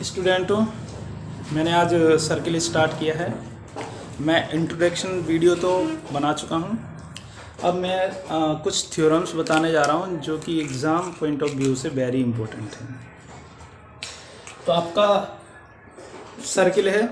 स्टूडेंटों, मैंने आज circle start किया है। मैं इंट्रोडक्शन वीडियो तो बना चुका हूं। अब मैं कुछ थ्योरम्स बताने जा रहा हूं जो कि एग्ज़ाम पॉइंट ऑफ व्यू से वेरी इंपॉर्टेंट है। तो आपका सर्किल है,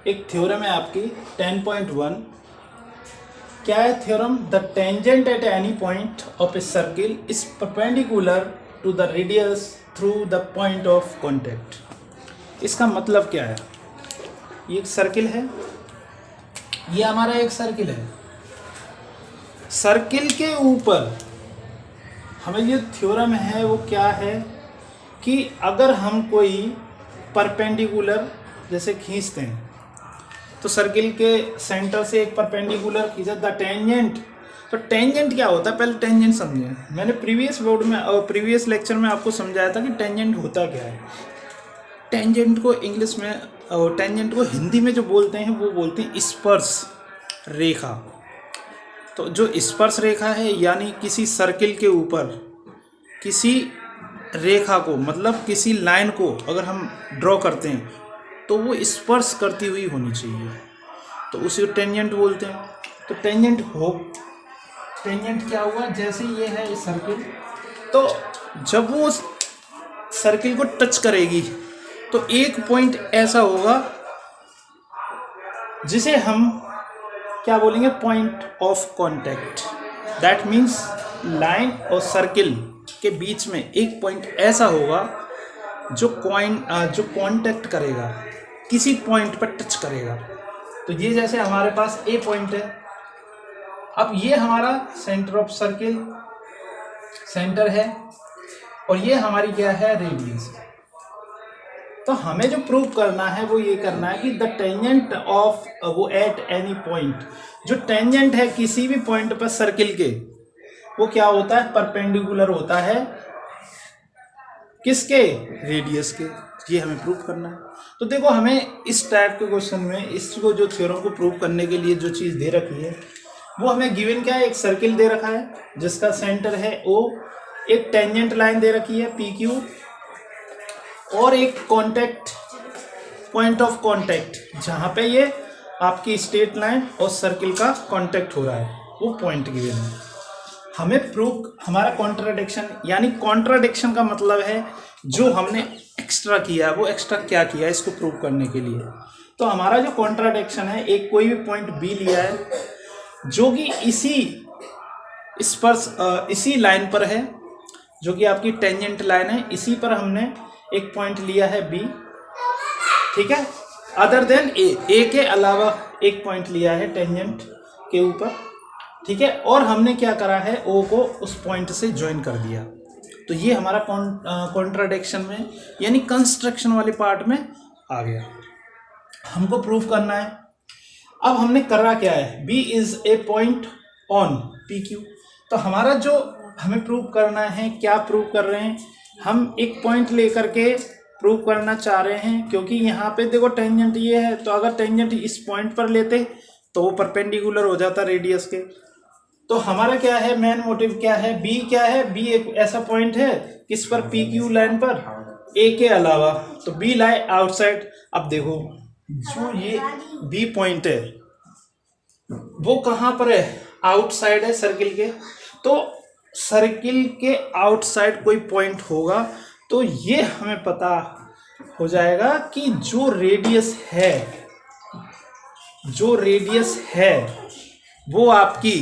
एक थ्योरम है आपकी 10.1। क्या है theorem? The tangent at any point of a circle is perpendicular to the radius through the point of contact. इसका मतलब क्या है? ये एक सर्किल है, ये हमारा एक सर्किल है। सर्किल के ऊपर हमें ये थ्योरम है वो क्या है कि अगर हम कोई परपेंडिकुलर जैसे खींचते हैं तो सर्किल के सेंटर से एक परपेंडिकुलर खींचा द टेंजेंट। तो टेंजेंट क्या होता है, पहले टेंजेंट समझें। मैंने प्रीवियस लेक्चर में आपको समझाया था कि टेंजेंट होता क्या है। टेंजेंट को इंग्लिश में और टेंजेंट को हिंदी में जो बोलते हैं वो बोलते हैं स्पर्श रेखा। तो जो स्पर्श रेखा है यानी किसी सर्किल के ऊपर किसी रेखा को, मतलब किसी लाइन को अगर हम ड्रॉ करते हैं तो वो स्पर्श करती हुई होनी चाहिए, तो उसे टेंजेंट बोलते हैं। तो टेंजेंट क्या हुआ, जैसे ये है इस सर्किल, तो जब वो सर्किल को टच करेगी तो एक पॉइंट ऐसा होगा जिसे हम क्या बोलेंगे, point of contact. That means line और सर्किल के बीच में एक पॉइंट ऐसा होगा जो कांटेक्ट करेगा, किसी पॉइंट पर टच करेगा। तो ये जैसे हमारे पास ए पॉइंट है, अब ये हमारा सेंटर ऑफ सर्किल सेंटर है और ये हमारी क्या है, रेडियस। तो हमें जो प्रूव करना है वो ये करना है कि द टेंजेंट ऑफ वो एट एनी पॉइंट, जो टेंजेंट है किसी भी पॉइंट पर सर्किल के, वो क्या होता है, परपेंडिकुलर होता है किसके, रेडियस के। ये हमें प्रूव करना है। तो देखो, हमें इस टाइप के क्वेश्चन में इसको जो थ्योरम को प्रूव करने के लिए जो चीज़ दे रखी है वो हमें गिवन क्या है, एक सर्किल दे रखा है जिसका सेंटर है ओ, एक टेंजेंट लाइन दे रखी है पी क्यू, और एक कांटेक्ट पॉइंट ऑफ कांटेक्ट जहाँ पे ये आपकी स्ट्रेट लाइन और सर्किल का कांटेक्ट हो रहा है, वो पॉइंट गिवन है। हमें प्रूव हमारा कॉन्ट्राडिक्शन, यानी कॉन्ट्राडिक्शन का मतलब है जो हमने एक्स्ट्रा किया, वो एक्स्ट्रा क्या किया इसको प्रूव करने के लिए। तो हमारा जो कॉन्ट्राडिक्शन है, एक कोई भी पॉइंट बी लिया है जो कि इसी लाइन पर है, जो कि आपकी टेंजेंट लाइन है, इसी पर हमने एक पॉइंट लिया है बी, ठीक है, अदर देन ए के अलावा एक पॉइंट लिया है टेंजेंट के ऊपर, ठीक है, और हमने क्या करा है, ओ को उस पॉइंट से ज्वाइन कर दिया। तो ये हमारा कॉन्ट्राडिक्शन में यानी कंस्ट्रक्शन वाले पार्ट में आ गया। हमको प्रूफ करना है। अब हमने करा क्या है, B is a point on P Q. तो हमारा जो हमें प्रूव करना है, क्या प्रूव कर रहे हैं हम, एक पॉइंट लेकर के प्रूव करना चाह रहे हैं, क्योंकि यहाँ पे देखो टेंजेंट ये है, तो अगर टेंजेंट इस पॉइंट पर लेते तो वो परपेंडिकुलर हो जाता रेडियस के। तो हमारा क्या है, मेन मोटिव क्या है, बी क्या है, बी एक ऐसा पॉइंट है किस पर, पी क्यू लाइन पर, ए के अलावा, तो बी लाई आउटसाइड। अब देखो जो ये बी पॉइंट है वो कहाँ पर है, आउटसाइड है सर्किल के। तो सर्किल के आउटसाइड कोई पॉइंट होगा तो ये हमें पता हो जाएगा कि जो रेडियस है वो आपकी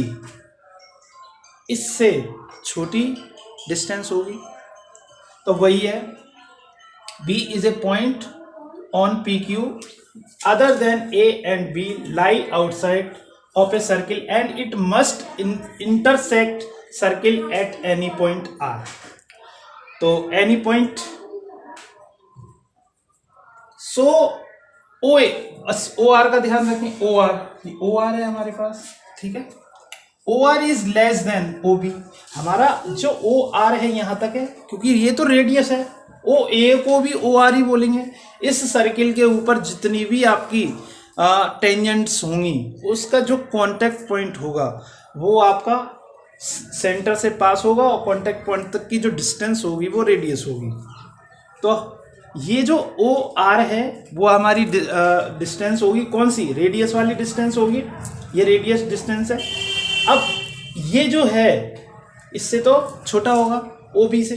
इससे छोटी डिस्टेंस होगी। तो वही है, B is a point on P Q other than A and B lie outside of a circle and it must intersect circle at any point R. तो any point, so O R का ध्यान रखें, O R है हमारे पास, ठीक है। O R is less than O B. हमारा जो ओ आर है यहां तक है, क्योंकि ये तो रेडियस है, ओ ए को भी ओ आर ही बोलेंगे। इस सर्किल के ऊपर जितनी भी आपकी टेंजेंट्स होंगी उसका जो कांटेक्ट पॉइंट होगा वो आपका सेंटर से पास होगा और कांटेक्ट पॉइंट तक की जो डिस्टेंस होगी वो रेडियस होगी। तो ये जो ओ आर है वो हमारी डिस्टेंस होगी, कौन सी, रेडियस वाली डिस्टेंस होगी, ये रेडियस डिस्टेंस है। अब ये जो है इससे तो छोटा होगा ओ बी से,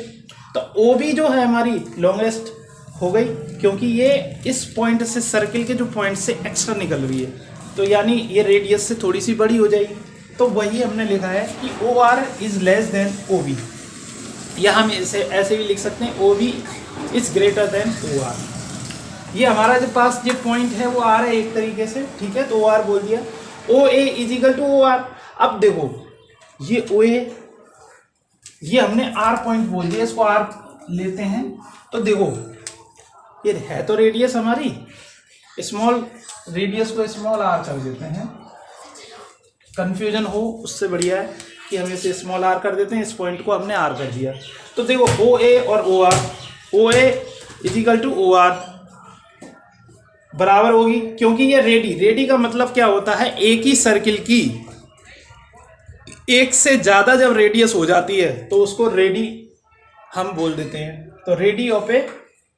तो ओ बी जो है हमारी लॉन्गेस्ट हो गई, क्योंकि ये इस पॉइंट से, सर्किल के जो पॉइंट से एक्स्ट्रा निकल रही है, तो यानी ये रेडियस से थोड़ी सी बड़ी हो जाएगी। तो वही हमने लिखा है कि O R is less than O B, या हम इसे ऐसे भी लिख सकते हैं O B is greater than O R. ये हमारा जो पास जो पॉइंट है वो आर है एक तरीके से, ठीक है, तो ओ आर बोल दिया। O A is equal to O R. अब देखो ये ओ ए, ये हमने आर पॉइंट बोल दिया, इसको आर लेते हैं, तो देखो ये है तो रेडियस हमारी, स्मॉल रेडियस को स्मॉल आर कर देते हैं, कंफ्यूजन हो उससे बढ़िया है कि हम इसे स्मॉल आर कर देते हैं, इस पॉइंट को हमने आर कर दिया। तो देखो ओ ए और O R, O A is equal to O R बराबर होगी, क्योंकि ये रेडी का मतलब क्या होता है, एक ही सर्किल की एक से ज्यादा जब रेडियस हो जाती है तो उसको रेडी हम बोल देते हैं। तो ready of A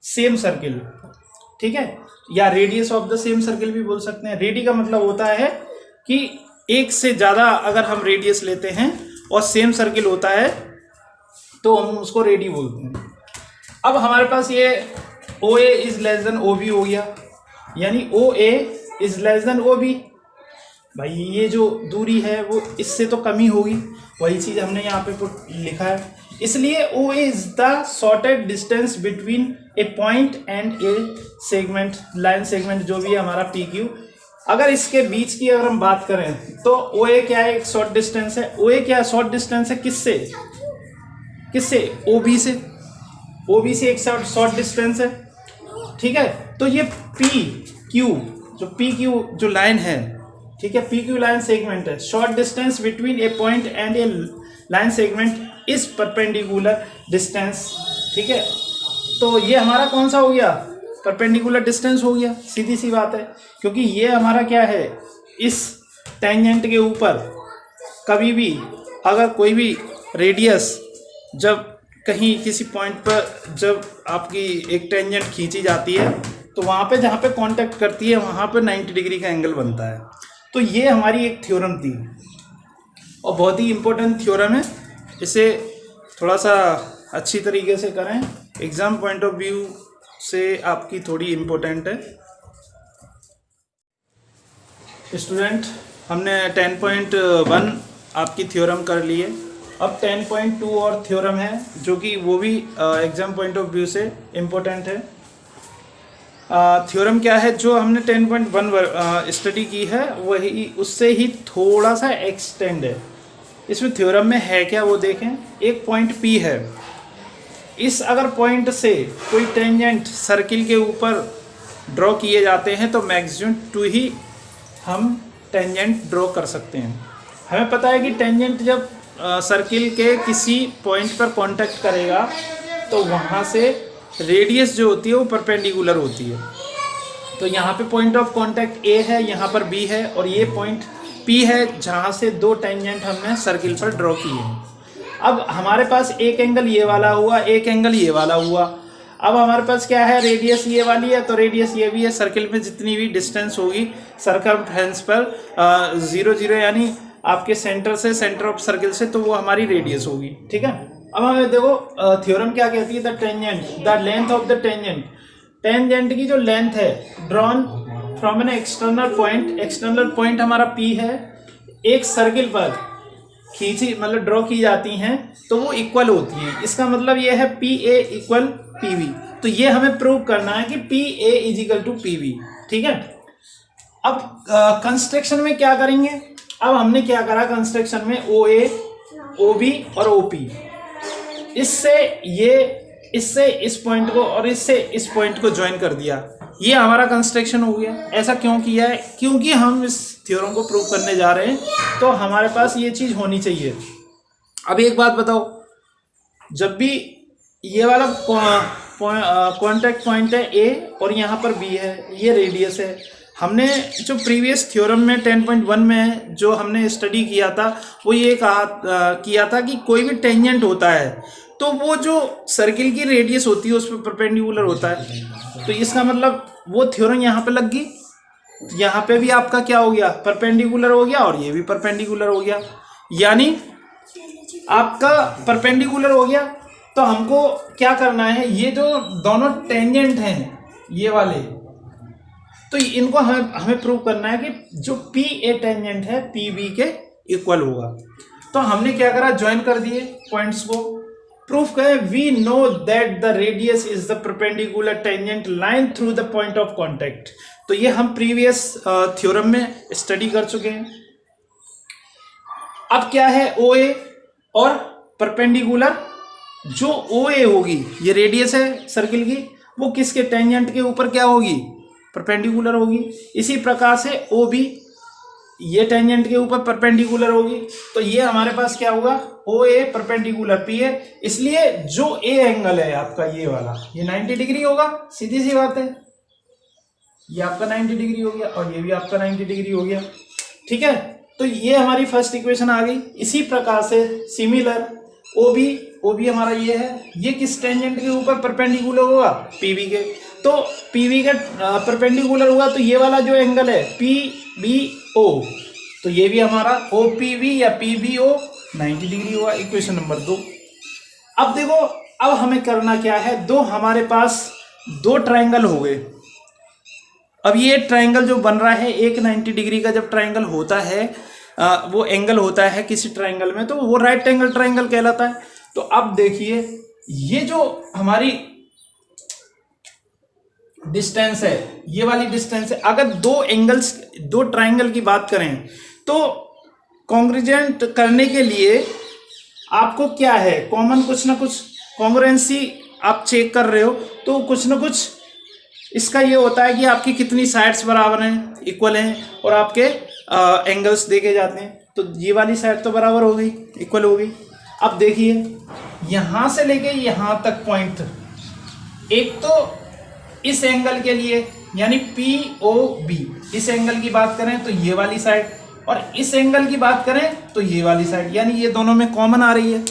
same circle, ठीक है, या radius of the same circle भी बोल सकते हैं। रेडी का मतलब होता है कि एक से ज़्यादा अगर हम रेडियस लेते हैं और सेम सर्किल होता है तो हम उसको रेडी बोलते हैं। अब हमारे पास ये O A is less than O B हो गया, यानी O A is less than O B. भाई ये जो दूरी है वो इससे तो कम ही होगी, वही चीज़ हमने यहाँ पे लिखा है। इसलिए O A is the shortest distance between a point and a segment, line segment जो भी है हमारा पी क्यू। अगर इसके बीच की अगर हम बात करें तो ओ ए क्या है, एक शॉर्ट डिस्टेंस है। ओ ए क्या है, शॉर्ट डिस्टेंस है किससे, किससे, ओ बी से, ओ बी से एक शॉर्ट डिस्टेंस है, ठीक है। तो ये पी क्यू, जो पी क्यू जो लाइन है, ठीक है, पी क्यू लाइन सेगमेंट है। Short distance between a point and A line segment is perpendicular distance, ठीक है। तो ये हमारा कौन सा हो गया, परपेंडिकुलर डिस्टेंस हो गया, सीधी सी बात है, क्योंकि ये हमारा क्या है, इस टेंजेंट के ऊपर कभी भी अगर कोई भी रेडियस जब कहीं किसी पॉइंट पर जब आपकी एक टेंजेंट खींची जाती है तो वहाँ पे जहाँ पे कांटेक्ट करती है वहाँ पे 90 डिग्री का एंगल बनता है। तो ये हमारी एक थ्योरम थी और बहुत ही इम्पोर्टेंट थ्योरम है, इसे थोड़ा सा अच्छी तरीके से करें, एग्ज़ाम पॉइंट ऑफ व्यू से आपकी थोड़ी इम्पोर्टेंट है। स्टूडेंट, हमने 10.1 आपकी थ्योरम कर ली है, अब 10.2 और थ्योरम है जो कि वो भी एग्ज़ाम पॉइंट ऑफ व्यू से इम्पोर्टेंट है। थ्योरम क्या है, जो हमने 10.1 स्टडी की है वही उससे ही थोड़ा सा एक्सटेंड है। इसमें थ्योरम में है क्या वो देखें। एक पॉइंट P है, इस अगर पॉइंट से कोई टेंजेंट सर्किल के ऊपर ड्रॉ किए जाते हैं तो मैक्सिमम 2 ही हम टेंजेंट ड्रॉ कर सकते हैं। हमें पता है कि टेंजेंट जब सर्किल के किसी पॉइंट पर कांटेक्ट करेगा तो वहाँ से रेडियस जो होती है वो परपेंडिकुलर होती है। तो यहाँ पे पॉइंट ऑफ कांटेक्ट A है, यहाँ पर B है, और ये पॉइंट P है जहाँ से 2 टेंजेंट हमने सर्किल पर ड्रॉ किए हैं। अब हमारे पास एक एंगल ये वाला हुआ, एक एंगल ये वाला हुआ। अब हमारे पास क्या है, रेडियस ये वाली है तो रेडियस ये भी है। सर्किल में जितनी भी डिस्टेंस होगी सर्कमफ्रेंस पर 0 0 यानी आपके सेंटर से, सेंटर ऑफ सर्किल से, तो वो हमारी रेडियस होगी, ठीक है। अब हमें देखो थ्योरम क्या कहती है, the tangent, the length of the tangent, tangent की जो लेंथ है drawn from an external point, external point हमारा P है, एक सर्किल पर खींची मतलब ड्रॉ की जाती हैं तो वो इक्वल होती हैं। इसका मतलब ये है PA इक्वल PV। तो ये हमें प्रूव करना है कि PA is equal to PV, ठीक है। अब कंस्ट्रक्शन में क्या करेंगे, अब हमने क्या करा कंस्ट्रक्शन में, OA, OB और OP, इससे इस पॉइंट को और इससे इस पॉइंट को ज्वाइन कर दिया, ये हमारा कंस्ट्रक्शन हो गया। ऐसा क्यों किया है, क्योंकि हम इस थ्योरम को प्रूव करने जा रहे हैं तो हमारे पास ये चीज़ होनी चाहिए। अब एक बात बताओ, जब भी ये वाला कॉन्टैक्ट पॉइंट है A और यहाँ पर B है, ये रेडियस है। हमने जो प्रीवियस थ्योरम में 10.1 में जो हमने स्टडी किया था वो ये किया था कि कोई भी टेंजेंट होता है तो वो जो सर्किल की रेडियस होती है उस पर परपेंडिकुलर होता है। तो इसका मतलब वो थ्योरम यहाँ पे लग गई, यहाँ पे भी आपका क्या हो गया, परपेंडिकुलर हो गया, और ये भी परपेंडिकुलर हो गया, यानी आपका परपेंडिकुलर हो गया। तो हमको क्या करना है, ये जो दोनों टेंजेंट हैं ये वाले, तो इनको हमें प्रूव करना है कि जो पी ए टेंजेंट है पी बी के इक्वल होगा। तो हमने क्या करा, ज्वाइन कर दिए पॉइंट्स को, प्रूफ करें we know that the radius is the perpendicular tangent line through the point of contact. तो ये हम प्रीवियस थ्योरम में स्टडी कर चुके हैं। अब क्या है, ओ ए और परपेंडिकुलर, जो ओ ए होगी ये रेडियस है सर्किल की, वो किसके टेंजेंट के ऊपर क्या होगी, परपेंडिकुलर होगी। इसी प्रकार से ओ बी ये टेंजेंट के ऊपर परपेंडिकुलर होगी। तो ये हमारे पास क्या होगा, ओ ए परपेंडिकुलर पी ए, इसलिए जो ए एंगल है आपका ये वाला, ये 90 डिग्री होगा, सीधी सी बात है, ये आपका 90 डिग्री हो गया और ये भी आपका 90 डिग्री हो गया। ठीक है, तो ये हमारी फर्स्ट इक्वेशन आ गई। इसी प्रकार से सिमिलर ओ बी हमारा ये है, ये किस टेंजेंट के ऊपर परपेंडिकुलर होगा, पीवी के। तो पीवी के परपेंडिकुलर हुआ, तो ये वाला जो एंगल है पी बी ओ, तो ये भी हमारा ओ पी वी या पी बी ओ 90 डिग्री हुआ, इक्वेशन नंबर 2। अब देखो, अब हमें करना क्या है, दो हमारे पास दो ट्रायंगल हो गए। अब ये ट्रायंगल जो बन रहा है, एक 90 डिग्री का जब ट्रायंगल होता है, वो एंगल होता है किसी ट्रायंगल में, तो वो राइट एंगल ट्रायंगल कहलाता है। तो अब देखिए, ये जो हमारी डिस्टेंस है, ये वाली डिस्टेंस है, अगर दो एंगल्स, दो ट्रायंगल की बात करें, तो कॉन्ग्रुजेंट करने के लिए आपको क्या है, कॉमन कुछ ना कुछ कॉन्ग्रुएंसी आप चेक कर रहे हो, तो कुछ ना कुछ इसका ये होता है कि आपकी कितनी साइड्स बराबर हैं, इक्वल हैं, और आपके एंगल्स देखे जाते हैं। तो ये वाली साइड तो बराबर हो गई, इक्वल हो गई। अब देखिए, यहाँ से लेके यहाँ तक पॉइंट, एक तो इस एंगल के लिए यानी पी ओ बी, इस एंगल की बात करें तो ये वाली साइड, और इस एंगल की बात करें तो ये वाली साइड, यानी ये दोनों में कॉमन आ रही है।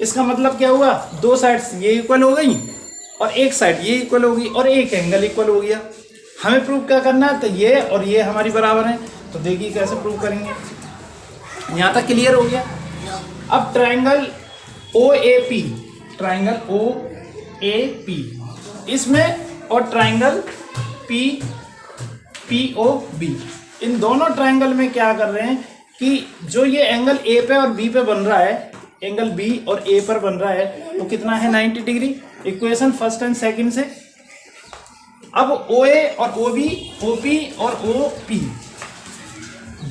इसका मतलब क्या हुआ, दो साइड्स ये इक्वल हो गई और एक साइड ये इक्वल होगी और एक एंगल इक्वल हो गया। हमें प्रूव क्या करना है, तो ये और ये हमारी बराबर हैं। तो देखिए कैसे प्रूव करेंगे, यहाँ तक क्लियर हो गया। अब triangle O A P, triangle O A P, इसमें और triangle P P O B, इन दोनों ट्रायंगल में क्या कर रहे हैं कि जो ये एंगल ए पे और बी पे बन रहा है, एंगल बी और ए पर बन रहा है, वो कितना है, 90 degree. Equation first and second से। अब ओ ए और ओ बी, ओ पी और ओ पी,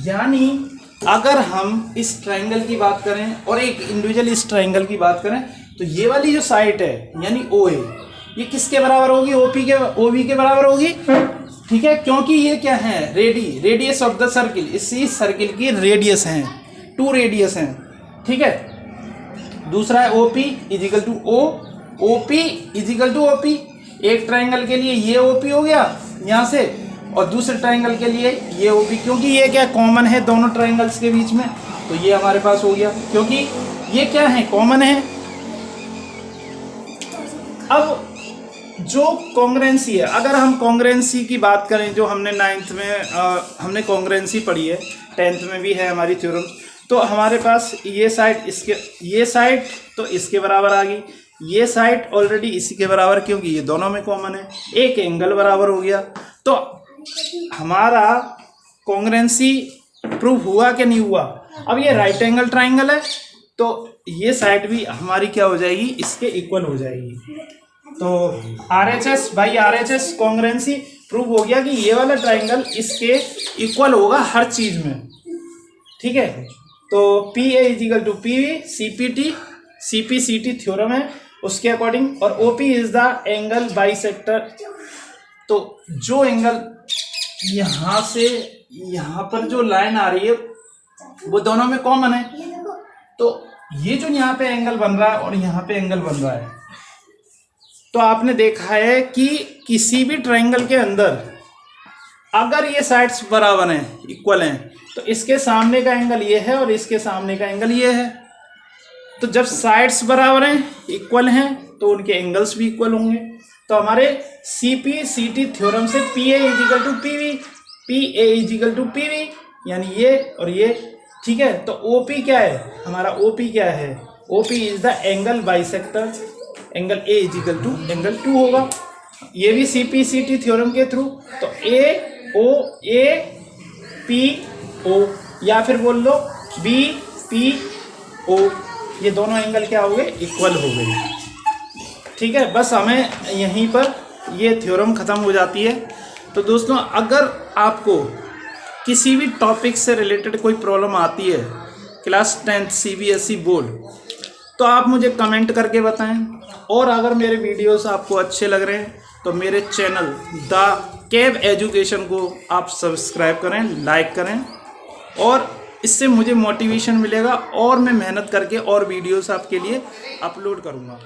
यानी अगर हम इस ट्रायंगल की बात करें और एक इंडिविजुअल इस ट्रायंगल की बात करें, तो ये वाली जो साइड है यानी ओ ए, ये किसके बराबर होगी, ओपी के, ओ बी के बराबर होगी। ठीक है, क्योंकि ये क्या है, रेडियस ऑफ द सर्किल, इसी सर्किल की रेडियस हैं, 2 रेडियस हैं। ठीक है, दूसरा है OP is equal to O, OP is equal to OP. एक ट्रायंगल के लिए ये ओपी हो गया यहाँ से, और दूसरे ट्रायंगल के लिए ये ओपी, क्योंकि ये क्या कॉमन है दोनों ट्रायंगल्स के बीच में, तो ये हमारे पास हो गया, क्योंकि ये क्या है, कॉमन है। अब जो कॉन्ग्रुएंसी है, अगर हम कॉन्ग्रुएंसी की बात करें, जो हमने 9th में हमने कॉन्ग्रुएंसी पढ़ी है, 10th में भी है हमारी थ्योरम, तो हमारे पास ये साइड इसके, ये साइड तो इसके बराबर आ गई, ये साइड ऑलरेडी इसी के बराबर, क्योंकि ये दोनों में कॉमन है, एक एंगल बराबर हो गया। तो हमारा कॉन्ग्रुएंसी प्रूफ हुआ कि नहीं हुआ। अब ये राइट एंगल ट्रायंगल है, तो ये साइड भी हमारी क्या हो जाएगी, इसके इक्वल हो जाएगी। तो RHS by RHS congruency prove हो गया कि ये वाला ट्रायंगल इसके इक्वल होगा हर चीज में। ठीक है, तो P A equal to P V, CPCT theorem है उसके अकॉर्डिंग, और OP is the angle bisector. तो जो एंगल यहाँ से यहाँ पर जो लाइन आ रही है वो दोनों में कॉमन है, तो ये जो यहाँ पे एंगल बन रहा है और यहाँ पे एंगल बन रहा है, तो आपने देखा है कि किसी भी ट्रायंगल के अंदर अगर ये साइड्स बराबर हैं, इक्वल हैं, तो इसके सामने का एंगल ये है और इसके सामने का एंगल ये है। तो जब साइड्स बराबर हैं, इक्वल हैं, तो उनके एंगल्स भी इक्वल होंगे। तो हमारे CP/CT थ्योरम से PA equal to PV, PA equal to PV, यानी ये और ये, ठीक है। तो OP क्या है हमारा, OP क्या है, OP is the angle bisector, angle A equal to angle 2 होगा। ये भी CP/CT थ्योरम के थ्रू। तो AOPO या फिर बोल लो BPO, ये दोनों एंगल क्या हो गए, इक्वल हो गए, ठीक है। बस हमें यहीं पर ये थ्योरम ख़त्म हो जाती है। तो दोस्तों, अगर आपको किसी भी टॉपिक से रिलेटेड कोई प्रॉब्लम आती है क्लास 10th CBSE बोर्ड, तो आप मुझे कमेंट करके बताएं। और अगर मेरे वीडियोस आपको अच्छे लग रहे हैं तो मेरे चैनल द कैब एजुकेशन को आप सब्सक्राइब करें, लाइक करें, और इससे मुझे मोटिवेशन मिलेगा और मैं मेहनत करके और वीडियोस आपके लिए अपलोड करूँगा।